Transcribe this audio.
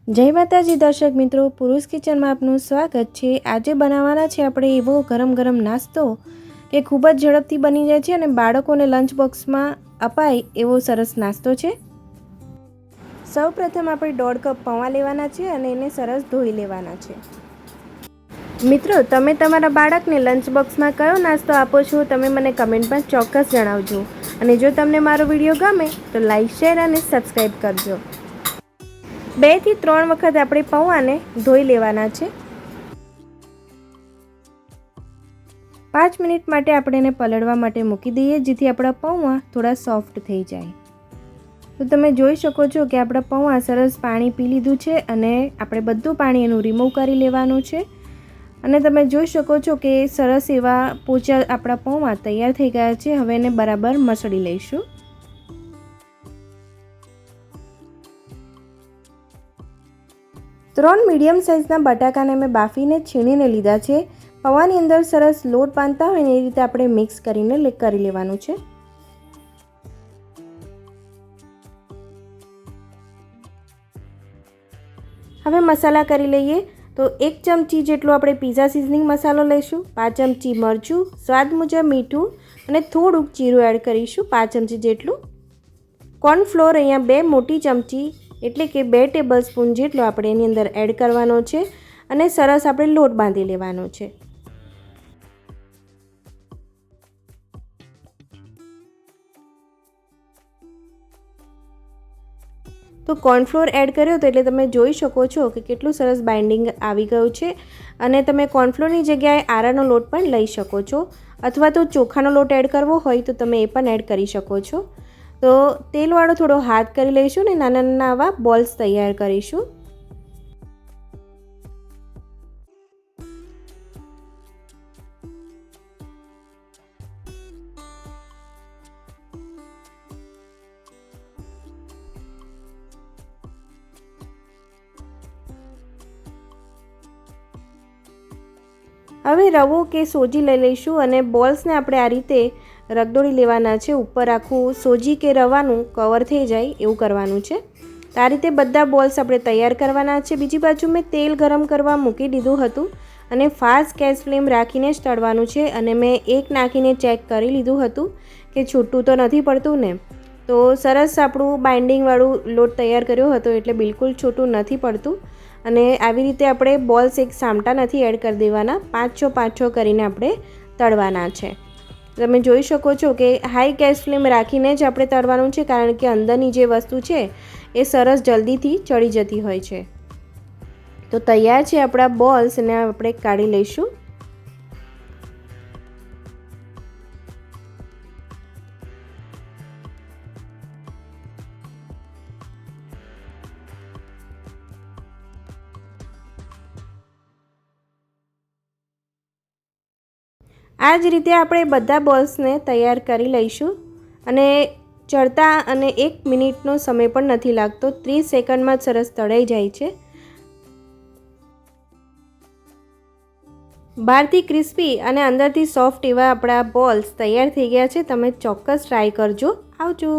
જય માતાજી દર્શક મિત્રો, પુરુષ કિચનમાં આપનું સ્વાગત છે। આજે બનાવવાના છે આપણે એવો ગરમ ગરમ નાસ્તો કે ખૂબ જ ઝડપથી બની જાય છે અને બાળકોને લંચ બોક્સમાં અપાય એવો સરસ નાસ્તો છે। સૌપ્રથમ આપણે 1.5 કપ પૌવા લેવાના છે અને એને સરસ ધોઈ લેવાના છે। મિત્રો, તમે તમારા બાળકને લંચ બોક્સમાં કયો નાસ્તો આપો છો તમે મને કમેન્ટમાં ચોક્કસ જણાવજો અને જો તમને મારો વિડીયો ગમે તો લાઈક, શેર અને સબસ્ક્રાઈબ કરજો। 2 થી 3 વખત આપણે પૌવાને ધોઈ લેવાના છે। 5 મિનિટ માટે આપણે એને પલળવા માટે મૂકી દઈએ જેથી આપણા પૌવા થોડા સોફ્ટ થઈ જાય। તો તમે જોઈ શકો છો કે આપણા પૌવા સરસ પાણી પી લીધું છે અને આપણે બધું પાણી એનું રિમૂવ કરી લેવાનું છે અને તમે જોઈ શકો છો કે સરસ એવા પોચા આપણા પૌવા તૈયાર થઈ ગયા છે। હવે એને બરાબર મસળી લઈશું। ત્રણ મીડિયમ સાઇઝના બટાકાને મેં બાફીને છીણીને લીધા છે। પૌવાની અંદર સરસ લોટ બાંધતા હોય ને એ રીતે આપણે મિક્સ કરીને કરી લેવાનું છે। હવે મસાલા કરી લઈએ। તો 1 ચમચી જેટલો આપણે પિઝા સિઝનિંગ મસાલો લઈશું, 5 ચમચી મરચું, સ્વાદ મુજબ મીઠું અને થોડુંક જીરું એડ કરીશું, 5 ચમચી જેટલું। કોર્નફ્લોર અહીંયા 2 મોટી ચમચી એટલે કે 2 ટેબલસ્પૂન જેટલો આપણે એની અંદર એડ કરવાનો છે અને સરસ આપણે લોટ બાંધી લેવાનો છે। તો કોર્નફ્લોર એડ કર્યો તો એટલે તમે જોઈ શકો છો કે કેટલું સરસ બાઇન્ડિંગ આવી ગયું છે અને તમે કોર્નફ્લોરની જગ્યાએ આરાનો લોટ પણ લઈ શકો છો અથવા તો ચોખાનો લોટ એડ કરવો હોય તો તમે એ પણ એડ કરી શકો છો। તો તેલવાળો થોડો હાથ કરી લઈશું ને નાના નાના આવા બોલ્સ તૈયાર કરીશું। હવે રવો કે સોજી લઈ લઈશું અને બોલ્સને આપણે આ રીતે રગદોળી લેવાના છે। ઉપર આખું સોજી કે રવાનું કવર થઈ જાય એવું કરવાનું છે। તો આ રીતે બધા બોલ્સ આપણે તૈયાર કરવાના છે। બીજી બાજુ મેં તેલ ગરમ કરવા મૂકી દીધું હતું અને ફાસ્ટ ગેસ ફ્લેમ રાખીને જ તળવાનું છે અને મેં એક નાખીને ચેક કરી લીધું હતું કે છૂટું તો નથી પડતું ને। તો સરસ આપણું બાઇન્ડિંગવાળું લોટ તૈયાર કર્યો હતો એટલે બિલકુલ છૂટું નથી પડતું અને આવી રીતે આપણે બોલ્સ એક સામટા નથી એડ કરી દેવાના, 5-6 કરીને આપણે તળવાના છે। તમે જોઈ શકો છો કે હાઈ ગેસ ફ્લેમ રાખીને જ આપણે તળવાનું છે કારણ કે અંદરની જે વસ્તુ છે એ સરસ જલ્દીથી ચડી જતી હોય છે। તો તૈયાર છે આપણા બોલ્સ અને આપણે કાઢી લઈશું। આ જ રીતે આપણે બધા બોલ્સને તૈયાર કરી લઈશું અને ચડતા અને 1 મિનિટનો સમય પણ નથી લાગતો, 30 સેકન્ડમાં જ સરસ તળાઈ જાય છે। બહારથી ક્રિસ્પી અને અંદરથી સોફ્ટ એવા આપણા બોલ્સ તૈયાર થઈ ગયા છે। તમે ચોક્કસ ટ્રાય કરજો। આવજો।